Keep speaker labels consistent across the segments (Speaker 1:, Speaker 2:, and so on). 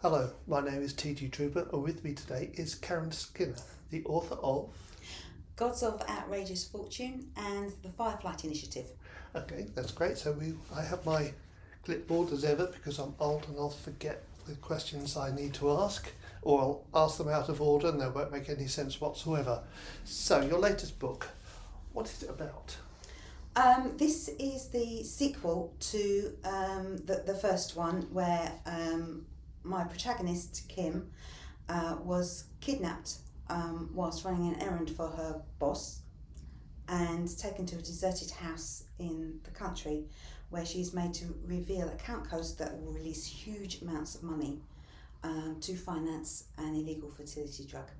Speaker 1: Hello, my name is T.G. Trooper, and with me today is Karen Skinner, the author of...
Speaker 2: Gods of Outrageous Fortune and the Fireflight Initiative.
Speaker 1: Okay, that's great. I have my clipboard as ever because I'm old and I'll forget the questions I need to ask, or I'll ask them out of order and they won't make any sense whatsoever. So, your latest book, what is it about?
Speaker 2: This is the sequel to the first one, where my protagonist, Kim, was kidnapped whilst running an errand for her boss and taken to a deserted house in the country, where she is made to reveal account codes that will release huge amounts of money to finance an illegal fertility drug.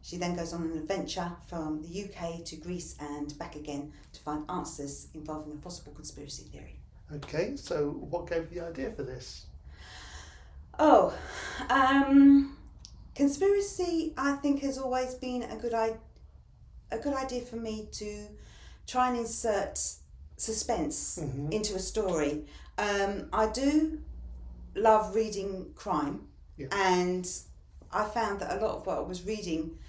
Speaker 2: She then goes on an adventure from the UK to Greece and back again to find answers involving a possible conspiracy theory.
Speaker 1: Okay, so what gave you the idea for this?
Speaker 2: Conspiracy, I think, has always been a good idea for me to try and insert suspense into a story. I do love reading crime, and I found that a lot of what I was reading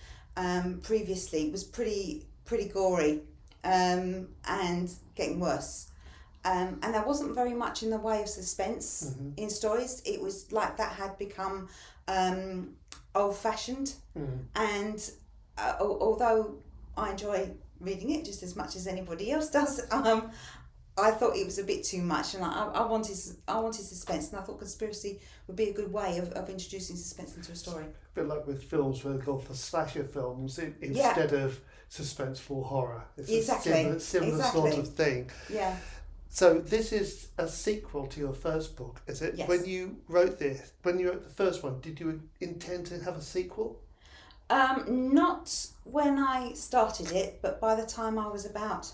Speaker 2: previously was pretty gory and getting worse. And there wasn't very much in the way of suspense in stories. It was like that had become old-fashioned. And although I enjoy reading it just as much as anybody else does, I thought it was a bit too much, and I wanted suspense, and I thought conspiracy would be a good way of introducing suspense into a story.
Speaker 1: A bit like with films where they go for slasher films instead of suspenseful horror. It's a similar sort of thing.
Speaker 2: Yeah.
Speaker 1: So this is a sequel to your first book, is it?
Speaker 2: Yes.
Speaker 1: When you wrote the first one, did you intend to have a sequel?
Speaker 2: Not when I started it, but by the time I was about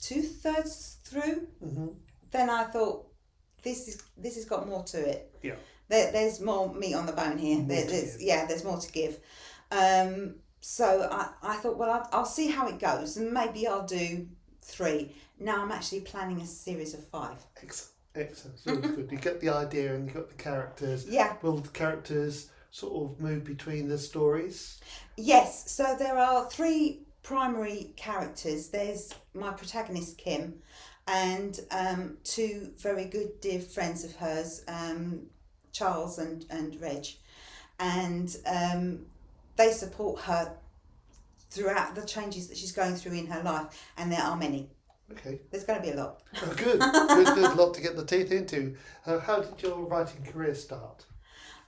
Speaker 2: 2/3 through, then I thought this has got more to it.
Speaker 1: Yeah.
Speaker 2: There's more meat on the bone here. There's more to give. So I thought, well, I'll see how it goes, and maybe I'll do 3. Now I'm actually planning a series of 5.
Speaker 1: Excellent. So good. You get the idea and you got the characters.
Speaker 2: Yeah.
Speaker 1: Will the characters sort of move between the stories?
Speaker 2: Yes. So there are 3 primary characters. There's my protagonist, Kim, and 2 very good dear friends of hers, Charles and Reg, and they support her throughout the changes that she's going through in her life, and there are many.
Speaker 1: Okay.
Speaker 2: There's going to be a lot.
Speaker 1: Oh, good. Good lot to get the teeth into. How did your writing career start?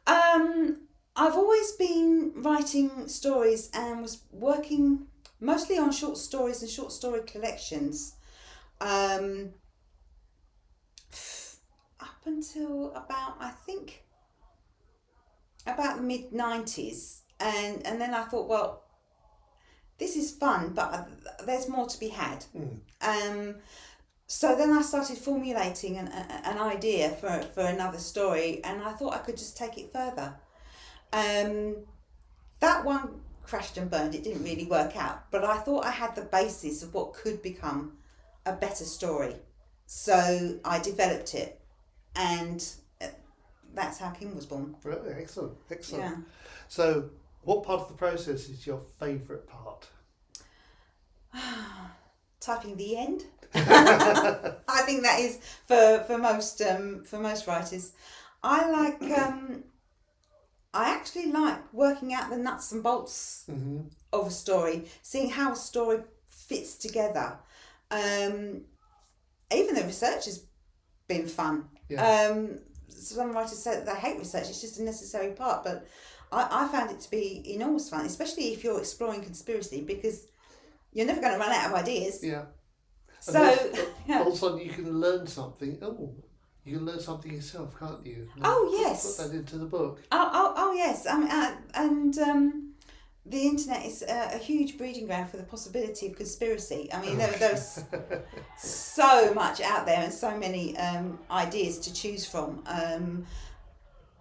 Speaker 2: I've always been writing stories and was working mostly on short stories and short story collections up until about the mid-90s, and then I thought, well, this is fun, but there's more to be had. So then I started formulating an idea for another story, and I thought I could just take it further. That one crashed and burned. It didn't really work out, but I thought I had the basis of what could become a better story. So I developed it, and that's how Kim was born.
Speaker 1: Really? Excellent.
Speaker 2: Yeah.
Speaker 1: So what part of the process is your favourite part?
Speaker 2: Typing the end. I think that is for most writers. I actually like working out the nuts and bolts of a story, seeing how a story fits together. Even the research has been fun.
Speaker 1: Yeah.
Speaker 2: Some writers say that they hate research; it's just a necessary part. But I found it to be enormous fun, especially if you're exploring conspiracy, because you're never going to run out of ideas.
Speaker 1: Yeah.
Speaker 2: So
Speaker 1: all of a sudden you can learn something. Oh, you can learn something yourself, can't you?
Speaker 2: Yes.
Speaker 1: Put that into the book.
Speaker 2: Oh yes. The internet is a huge breeding ground for the possibility of conspiracy. I mean, there's so much out there and so many ideas to choose from.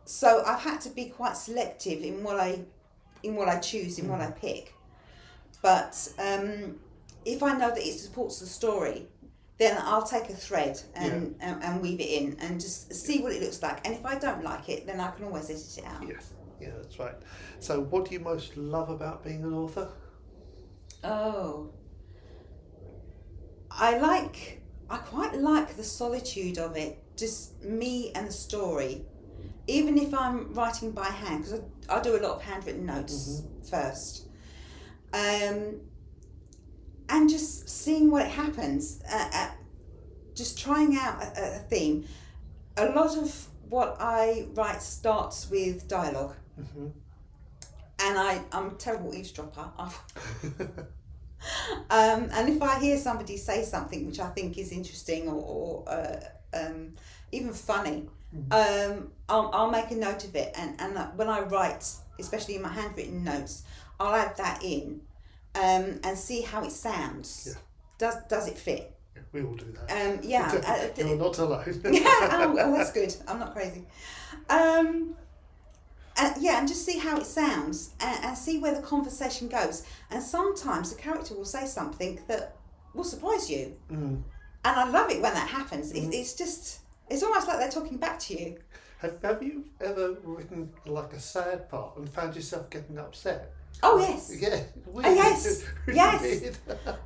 Speaker 2: So I've had to be quite selective in what I choose, in what I pick. But if I know that it supports the story, then I'll take a thread and weave it in and just see what it looks like. And if I don't like it, then I can always edit it out.
Speaker 1: Yes, yeah, that's right. So what do you most love about being an author?
Speaker 2: Oh, I quite like the solitude of it, just me and the story. Even if I'm writing by hand, because I do a lot of handwritten notes first. And just seeing what happens, just trying out a theme. A lot of what I write starts with dialogue. And I'm a terrible eavesdropper. And if I hear somebody say something which I think is interesting or even funny, I'll make a note of it, and when I write, especially in my handwritten notes, I'll add that in and see how it sounds. Does it fit?
Speaker 1: Yeah, we all do that. You're not alone.
Speaker 2: Oh, that's good. I'm not crazy. And just see how it sounds and see where the conversation goes. And sometimes the character will say something that will surprise you. And I love it when that happens. It's almost like they're talking back to you.
Speaker 1: Have you ever written like a sad part and found yourself getting upset?
Speaker 2: Oh yes.
Speaker 1: Yeah.
Speaker 2: Weird. Yes. Yes.
Speaker 1: Weird.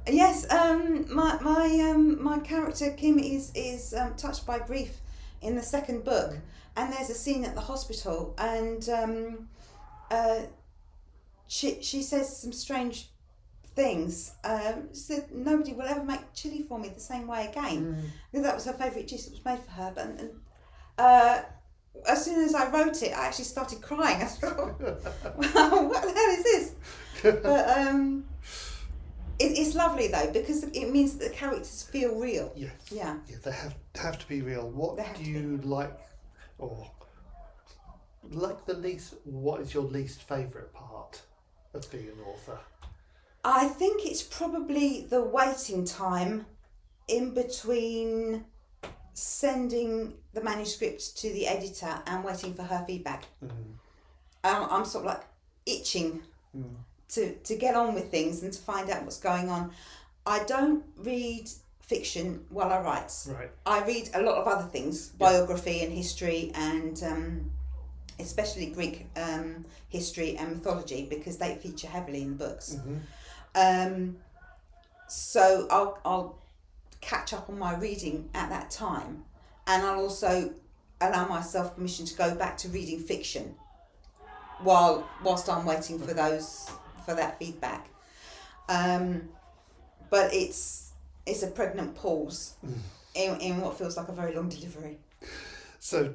Speaker 2: Yes. My character Kim is touched by grief in the second book, and there's a scene at the hospital, and she says some strange things. She said nobody will ever make chili for me the same way again. Because that was her favourite dish that was made for her. But as soon as I wrote it, I actually started crying. I thought, well, what the hell is this? But it's lovely though, because it means that the characters feel real.
Speaker 1: Yes.
Speaker 2: Yeah.
Speaker 1: Yeah, they have to be real. What do you like, or like the least? What is your least favourite part of being an author?
Speaker 2: I think it's probably the waiting time in between sending the manuscript to the editor and waiting for her feedback. I'm sort of like itching to get on with things and to find out what's going on. I don't read fiction while I write.
Speaker 1: Right.
Speaker 2: I read a lot of other things, biography and history, and especially Greek history and mythology, because they feature heavily in the books. So I'll catch up on my reading at that time, and I'll also allow myself permission to go back to reading fiction whilst I'm waiting for that feedback. But it's a pregnant pause in what feels like a very long delivery.
Speaker 1: So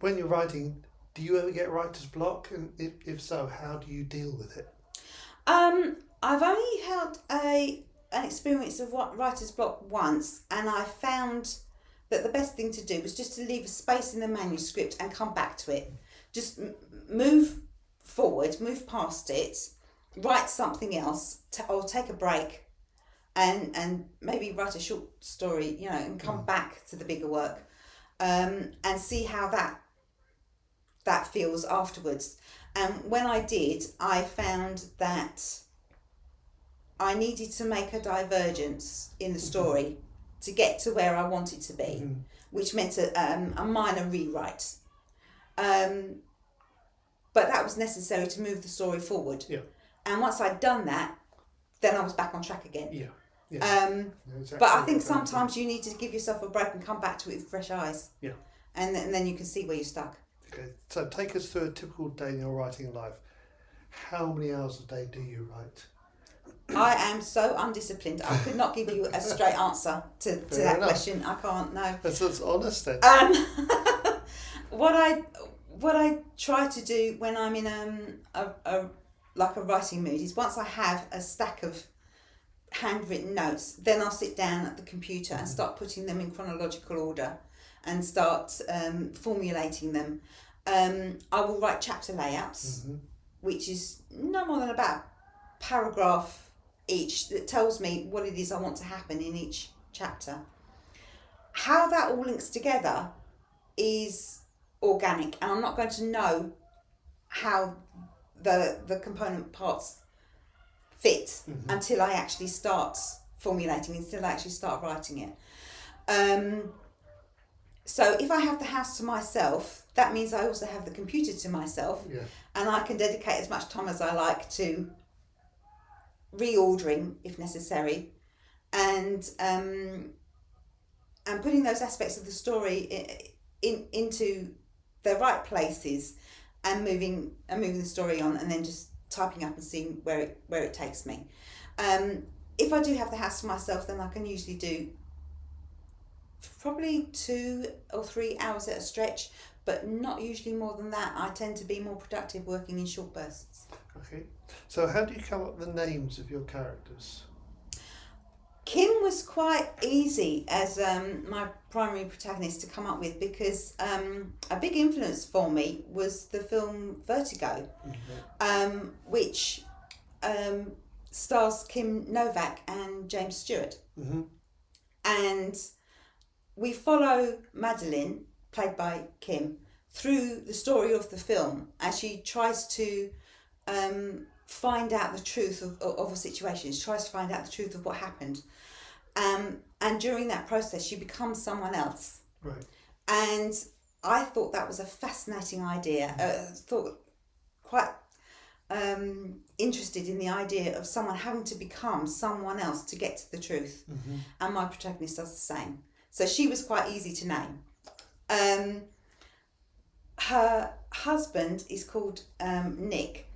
Speaker 1: when you're writing, do you ever get writer's block, and if so, how do you deal with it?
Speaker 2: I've only had an experience of writer's block once, and I found that the best thing to do was just to leave a space in the manuscript and come back to it. Just move forward, move past it, write something else, or take a break, and maybe write a short story, and come back to the bigger work, and see how that feels afterwards. And when I did, I found that I needed to make a divergence in the story to get to where I wanted to be, which meant a minor rewrite. But that was necessary to move the story forward. Yeah. And once I'd done that, then I was back on track again. Yeah. Exactly. But I think sometimes you need to give yourself a break and come back to it with fresh eyes. Yeah. And then you can see where you're stuck.
Speaker 1: Okay, so take us through a typical day in your writing life. How many hours a day do you write?
Speaker 2: I am so undisciplined. I could not give you a straight answer to that question. I can't. No.
Speaker 1: That's honest then.
Speaker 2: What I try to do when I'm in a writing mood is, once I have a stack of handwritten notes, then I'll sit down at the computer and start putting them in chronological order and start formulating them. I will write chapter layouts, which is no more than about paragraph each, that tells me what it is I want to happen in each chapter. How that all links together is organic, and I'm not going to know how the component parts fit until I actually start formulating, until I actually start writing it. So if I have the house to myself, that means I also have the computer to myself,
Speaker 1: Yeah.
Speaker 2: and I can dedicate as much time as I like to reordering if necessary, and putting those aspects of the story into the right places, and moving the story on, and then just typing up and seeing where it takes me. If I do have the house to myself, then I can usually do probably 2 or 3 hours at a stretch, but not usually more than that. I tend to be more productive working in short bursts.
Speaker 1: Okay. So how do you come up with the names of your characters?
Speaker 2: Kim was quite easy as my primary protagonist to come up with, because a big influence for me was the film Vertigo, which stars Kim Novak and James Stewart.
Speaker 1: Mm-hmm.
Speaker 2: And we follow Madeline, played by Kim, through the story of the film as she tries to find out the truth of a situation. She tries to find out the truth of what happened. And during that process, she becomes someone else.
Speaker 1: Right.
Speaker 2: And I thought that was a fascinating idea. Thought quite interested in the idea of someone having to become someone else to get to the truth.
Speaker 1: Mm-hmm.
Speaker 2: And my protagonist does the same. So she was quite easy to name. Her husband is called Nick.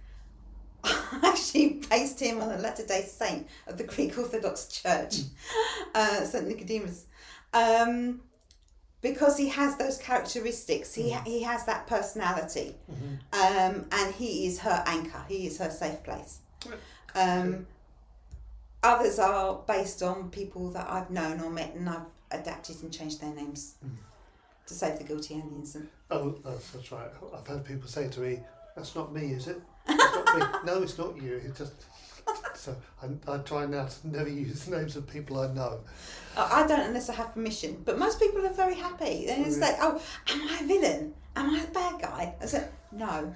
Speaker 2: I actually based him on a Latter-day Saint of the Greek Orthodox Church, St. Nicodemus, because he has those characteristics. He has that personality, and he is her anchor. He is her safe place. Others are based on people that I've known or met, and I've adapted and changed their names to save the guilty and the innocent.
Speaker 1: Oh, that's right. I've had people say to me, "That's not me, is it?" It's not me. No, it's not you. It just so I try now to never use names of people I know.
Speaker 2: I don't unless I have permission. But most people are very happy. And it's like, "Oh, am I a villain? Am I a bad guy?" I said, "No."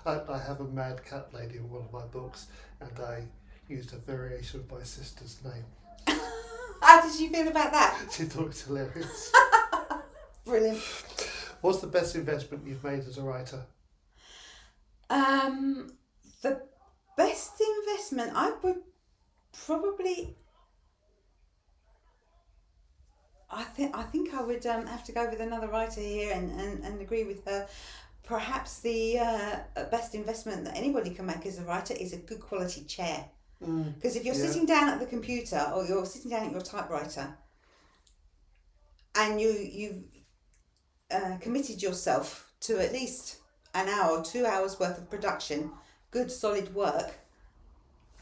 Speaker 1: I have a mad cat lady in one of my books, and I used a variation of my sister's name.
Speaker 2: How did you feel about that?
Speaker 1: She thought it was hilarious.
Speaker 2: Brilliant.
Speaker 1: What's the best investment you've made as a writer?
Speaker 2: The best investment, I would probably. I think I would have to go with another writer here and agree with her. Perhaps the best investment that anybody can make as a writer is a good quality chair. Because if you're sitting down at the computer or you're sitting down at your typewriter, and you've committed yourself to at least an hour or 2 hours worth of production, good solid work,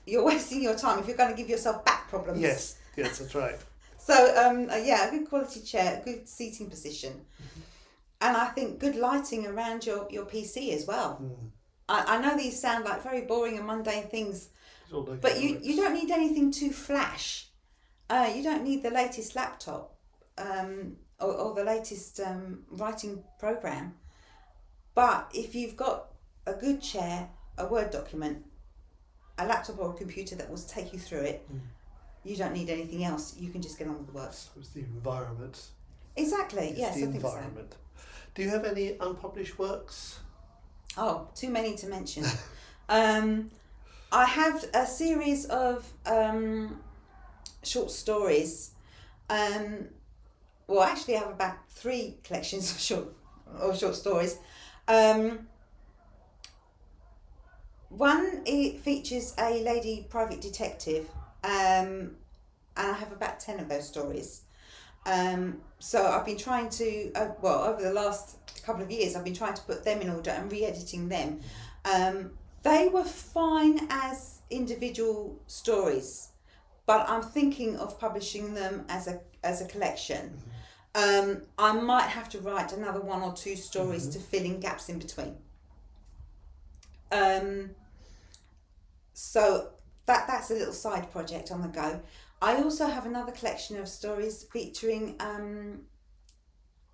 Speaker 2: you're wasting your time if you're going to give yourself back problems.
Speaker 1: Yes, that's right.
Speaker 2: So a good quality chair, a good seating position, and I think good lighting around your PC as well. I know these sound like very boring and mundane things, but you don't need anything too flash. You don't need the latest laptop or the latest writing program. But if you've got a good chair, a Word document, a laptop or a computer that will take you through it, you don't need anything else. You can just get on with the work.
Speaker 1: So it's the environment.
Speaker 2: Exactly,
Speaker 1: It's
Speaker 2: yes,
Speaker 1: the
Speaker 2: I think
Speaker 1: environment.
Speaker 2: so.
Speaker 1: Do you have any unpublished works?
Speaker 2: Oh, too many to mention. I have a series of short stories. Well, actually, I have about 3 collections of short stories. One, it features a lady private detective, and I have about 10 of those stories. So I've been trying to, over the last couple of years, I've been trying to put them in order and re-editing them. They were fine as individual stories, but I'm thinking of publishing them as a collection. I might have to write another 1 or 2 stories to fill in gaps in between. So that's a little side project on the go. I also have another collection of stories featuring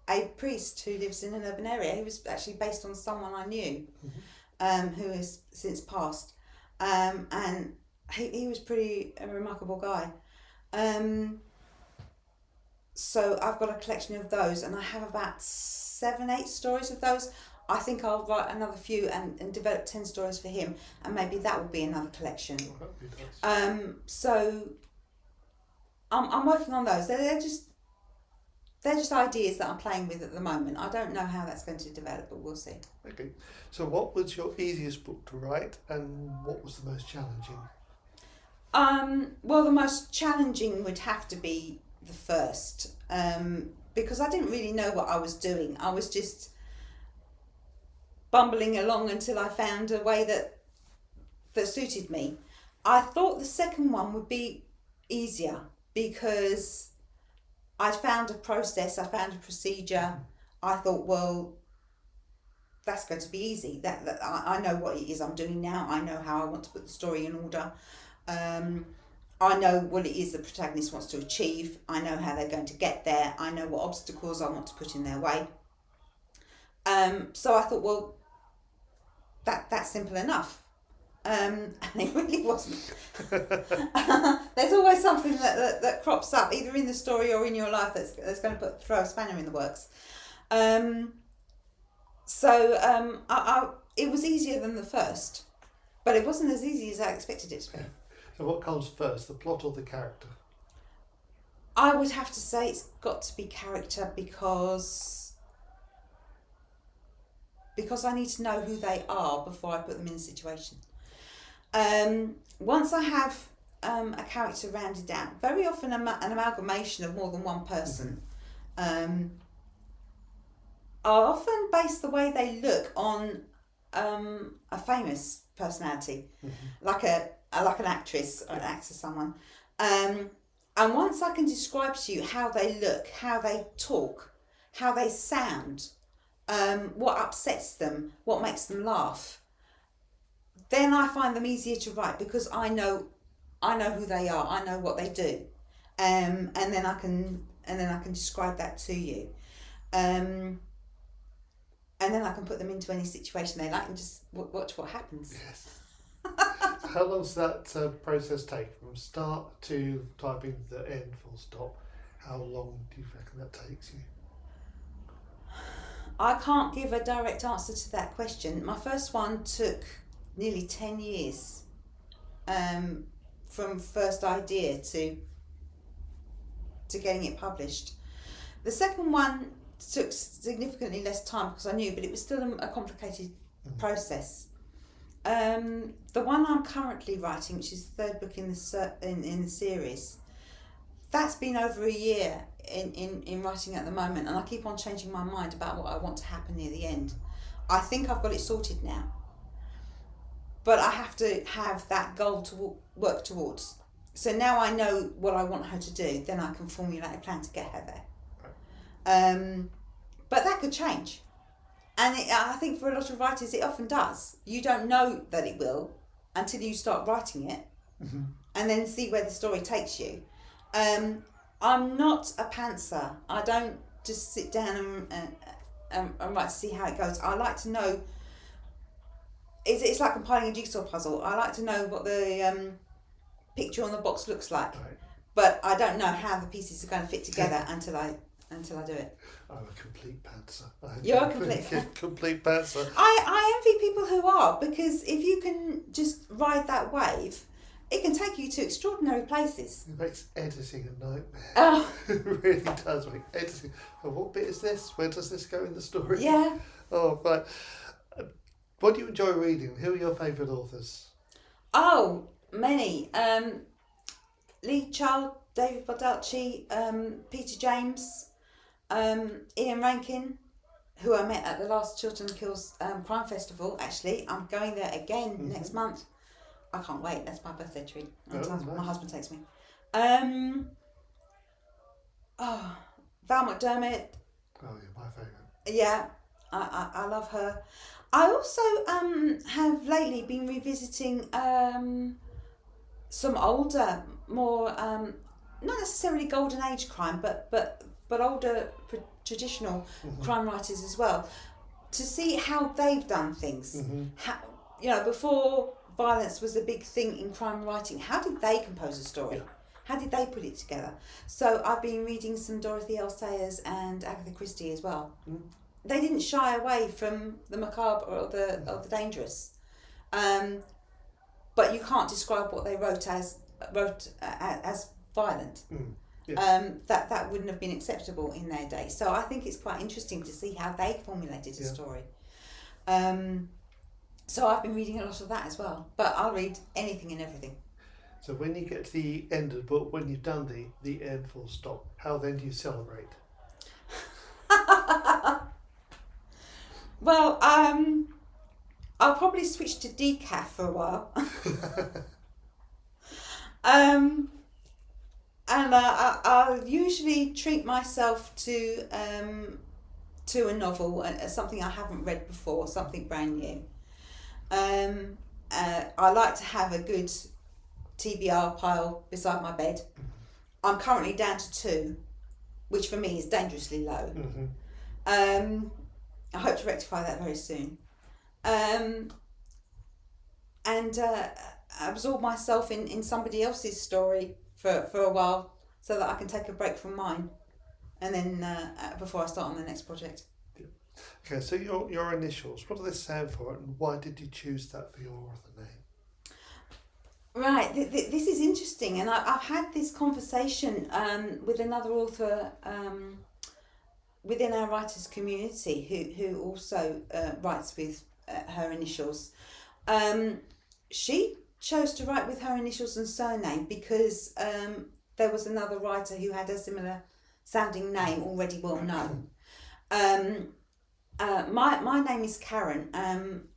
Speaker 2: a priest who lives in an urban area. He was actually based on someone I knew, who has since passed, and he was a remarkable guy. So I've got a collection of those, and I have about 7-8 stories of those. I think I'll write another few and develop 10 stories for him, and maybe that will be another collection.
Speaker 1: Oh, that'd be nice.
Speaker 2: So I'm working on those. They're just ideas that I'm playing with at the moment. I don't know how that's going to develop, but we'll see.
Speaker 1: Okay. So what was your easiest book to write, and what was the most challenging?
Speaker 2: Well, the most challenging would have to be the first, because I didn't really know what I was doing. I was just bumbling along until I found a way that suited me. I thought the second one would be easier because I found a process, I found a procedure. I thought, well, that's going to be easy. That I know what it is I'm doing now. I know how I want to put the story in order. I know what it is the protagonist wants to achieve. I know how they're going to get there. I know what obstacles I want to put in their way. So I thought, well, that's simple enough. And it really wasn't. There's always something that crops up, either in the story or in your life, that's going to throw a spanner in the works. It was easier than the first, but it wasn't as easy as I expected it to be.
Speaker 1: So what comes first, the plot or the character?
Speaker 2: I would have to say it's got to be character because I need to know who they are before I put them in a situation. Once I have a character rounded out, very often an amalgamation of more than one person, I often base the way they look on a famous personality, like an actress or an actor, someone. And once I can describe to you how they look, how they talk, how they sound, what upsets them, what makes them laugh, then I find them easier to write because I know who they are, I know what they do, and then I can describe that to you, and then I can put them into any situation they like and just watch what happens.
Speaker 1: Yes. So how long does that process take from start to typing the end full stop? How long do you reckon that takes you?
Speaker 2: I can't give a direct answer to that question. My first one took nearly 10 years, from first idea to getting it published. The second one took significantly less time because I knew, but it was still a complicated process. The one I'm currently writing, which is the third book in the series, that's been over a year in writing at the moment, and I keep on changing my mind about what I want to happen near the end. I think I've got it sorted now, but I have to have that goal to work towards. So now I know what I want her to do, then I can formulate a plan to get her there. But that could change. And I think for a lot of writers, it often does. You don't know that it will until you start writing it, and then see where the story takes you. I'm not a pantser. I don't just sit down and write to see how it goes. I like to know. It's like compiling a jigsaw puzzle. I like to know what the picture on the box looks like,
Speaker 1: Right.
Speaker 2: but I don't know how the pieces are going to fit together until I do it.
Speaker 1: I'm a complete pantser.
Speaker 2: You're a complete
Speaker 1: complete pantser.
Speaker 2: I envy people who are, because if you can just ride that wave, it can take you to extraordinary places.
Speaker 1: It makes editing a nightmare.
Speaker 2: Oh.
Speaker 1: It really does make editing. Oh, what bit is this? Where does this go in the story?
Speaker 2: Yeah.
Speaker 1: Oh, right. What do you enjoy reading? Who are your favourite authors?
Speaker 2: Oh, many. Lee Child, David Baldacci, Peter James, Ian Rankin, who I met at the last Chiltern Kills Crime Festival. Actually, I'm going there again next month. I can't wait. That's my birthday treat.
Speaker 1: Nice.
Speaker 2: My husband takes me. Val McDermott.
Speaker 1: Oh, yeah, my favourite.
Speaker 2: Yeah, I love her. I also have lately been revisiting some older, more not necessarily golden age crime, but older traditional crime writers as well, to see how they've done things. How, before violence was a big thing in crime writing, how did they compose a story?
Speaker 1: Yeah.
Speaker 2: How did they put it together? So I've been reading some Dorothy L. Sayers and Agatha Christie as well. They didn't shy away from the macabre or the dangerous, but you can't describe what they wrote as violent.
Speaker 1: Yes.
Speaker 2: That wouldn't have been acceptable in their day. So I think it's quite interesting to see how they formulated a story. So I've been reading a lot of that as well, but I'll read anything and everything.
Speaker 1: So when you get to the end of the book, when you've done the end full stop, how then do you celebrate?
Speaker 2: Well, I'll probably switch to decaf for a while. And I'll usually treat myself to a novel, something I haven't read before, something brand new. I like to have a good TBR pile beside my bed. I'm currently down to 2, which for me is dangerously low. I hope to rectify that very soon. And absorb myself in somebody else's story for a while so that I can take a break from mine, and then before I start on the next project.
Speaker 1: Okay, so your initials, what do they stand for, and why did you choose that for your author name?
Speaker 2: Right, this is interesting, and I've had this conversation with another author within our writers community who also writes with her initials. She chose to write with her initials and surname because there was another writer who had a similar sounding name already well known. My name is Karen, and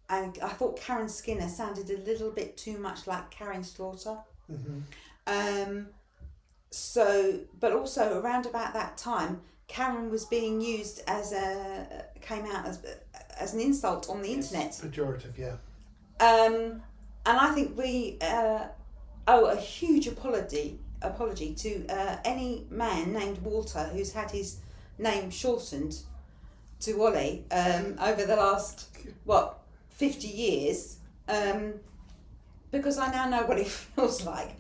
Speaker 2: I thought Karen Skinner sounded a little bit too much like Karen Slaughter. But also around about that time, Karen was being used came out as an insult on the internet.
Speaker 1: Pejorative, yeah.
Speaker 2: And I think we owe a huge apology to any man named Walter who's had his name shortened to Wally over the last 50 years, because I now know what it feels like.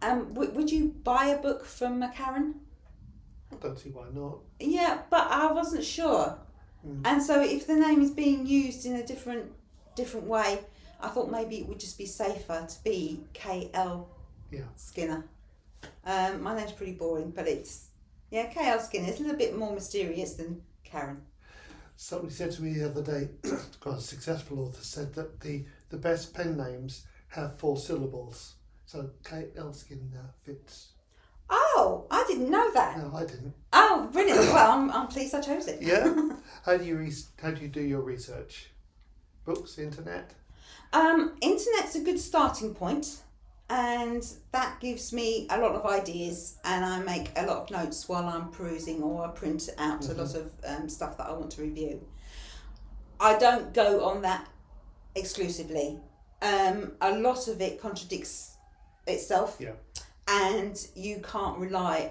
Speaker 2: Would you buy a book from a Karen?
Speaker 1: I don't see why not.
Speaker 2: Yeah, but I wasn't sure. And so if the name is being used in a different way, I thought maybe it would just be safer to be KL Skinner. My name's pretty boring, but it's KL Skinner. It's a little bit more mysterious than Karen.
Speaker 1: Somebody said to me the other day, quite a successful author, said that the best pen names have 4 syllables. So KL Skinner fits.
Speaker 2: Oh, I didn't know that.
Speaker 1: No, I didn't.
Speaker 2: Oh, brilliant. Well, I'm pleased I chose it.
Speaker 1: Yeah. How do you do your research? Books, internet?
Speaker 2: Internet's a good starting point, and that gives me a lot of ideas, and I make a lot of notes while I'm perusing, or I print out a lot of stuff that I want to review. I don't go on that exclusively. A lot of it contradicts itself.
Speaker 1: Yeah.
Speaker 2: And you can't rely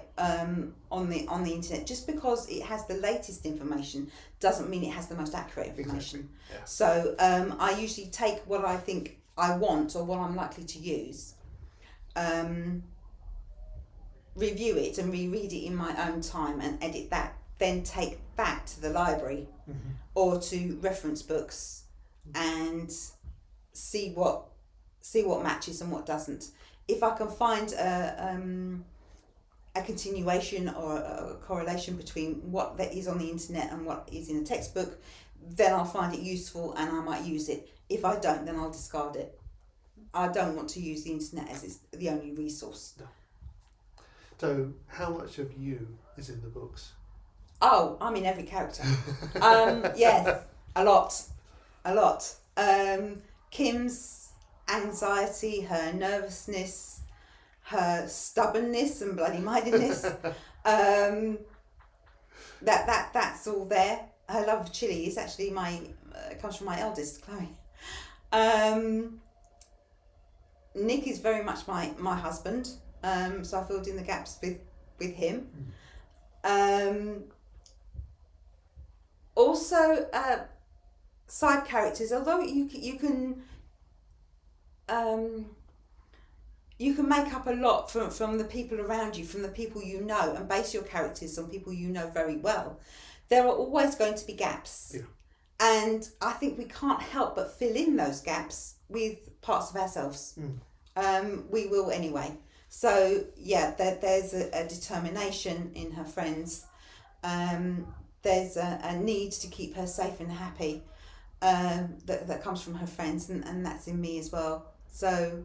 Speaker 2: on the internet. Just because it has the latest information doesn't mean it has the most accurate information.
Speaker 1: Exactly. Yeah.
Speaker 2: So I usually take what I think I want or what I'm likely to use, review it and reread it in my own time and edit that, then take that to the library or to reference books and see what matches and what doesn't. If I can find a continuation or a correlation between what that is on the internet and what is in a textbook, then I'll find it useful and I might use it. If I don't, then I'll discard it. I don't want to use the internet as it's the only resource.
Speaker 1: No. So, how much of you is in the books?
Speaker 2: Oh, I'm in every character. Yes, a lot. Kim's anxiety, her nervousness, her stubbornness and bloody mindedness, that's all there. Her love of chili is actually comes from my eldest, Chloe. Nick is very much my husband, so I filled in the gaps with him. Also, side characters, although you can you can make up a lot from the people around you, from the people you know, and base your characters on people you know very well. There are always going to be gaps.
Speaker 1: Yeah.
Speaker 2: And I think we can't help but fill in those gaps with parts of ourselves. We will anyway. So, yeah, there's a determination in her friends. There's a need to keep her safe and happy that comes from her friends, and that's in me as well. So,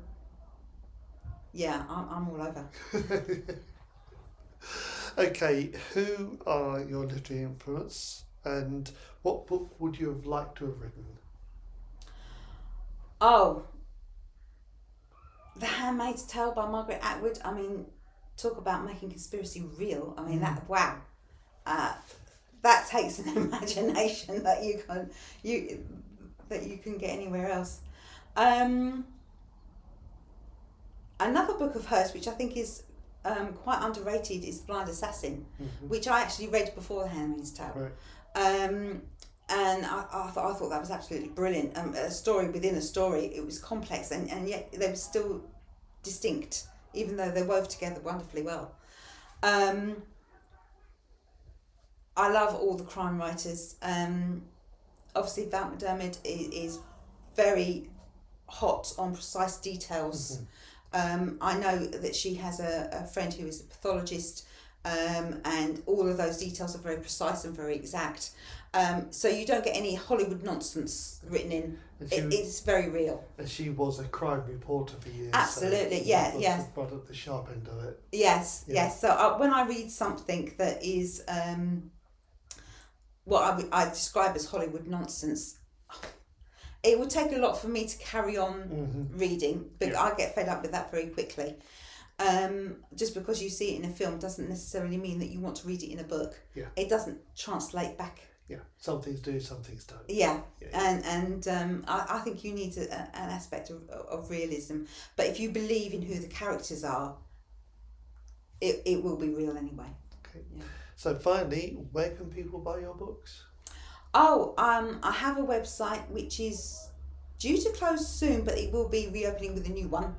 Speaker 2: yeah, I'm all over.
Speaker 1: Okay, who are your literary influence, and what book would you have liked to have written?
Speaker 2: Oh, The Handmaid's Tale by Margaret Atwood. I mean, talk about making conspiracy real. I mean, that takes an imagination that you can get anywhere else. Another book of hers, which I think is quite underrated, is Blind Assassin, which I actually read before The Handmaid's Tale.
Speaker 1: Right.
Speaker 2: And I thought that was absolutely brilliant. A story within a story. It was complex and yet they were still distinct, even though they wove together wonderfully well. I love all the crime writers. Obviously, Val McDermid is very hot on precise details. I know that she has a friend who is a pathologist, and all of those details are very precise and very exact. So you don't get any Hollywood nonsense written in. It's very real.
Speaker 1: And she was a crime reporter for years.
Speaker 2: Absolutely,
Speaker 1: so
Speaker 2: yeah,
Speaker 1: was
Speaker 2: yes.
Speaker 1: Brought at the sharp end of it.
Speaker 2: Yes,
Speaker 1: Yeah.
Speaker 2: yes. So when I read something that is what I describe as Hollywood nonsense, it would take a lot for me to carry on reading, but I get fed up with that very quickly. Just because you see it in a film doesn't necessarily mean that you want to read it in a book.
Speaker 1: Yeah.
Speaker 2: It doesn't translate back.
Speaker 1: Yeah, some things do, some things don't.
Speaker 2: Yeah. And I think you need an aspect of realism. But if you believe in who the characters are, it will be real anyway.
Speaker 1: Okay.
Speaker 2: Yeah.
Speaker 1: So finally, where can people buy your books?
Speaker 2: Oh, I have a website which is due to close soon, but it will be reopening with a new one.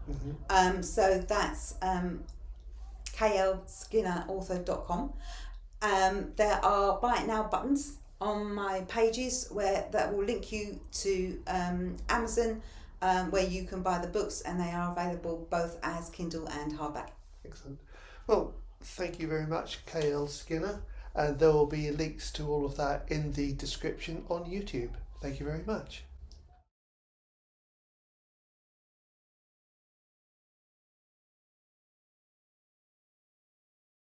Speaker 2: So that's klskinnerauthor.com. There are buy it now buttons on my pages that will link you to Amazon, where you can buy the books, and they are available both as Kindle and hardback.
Speaker 1: Excellent. Well, thank you very much, KL Skinner, and there will be links to all of that in the description on YouTube. Thank you very much.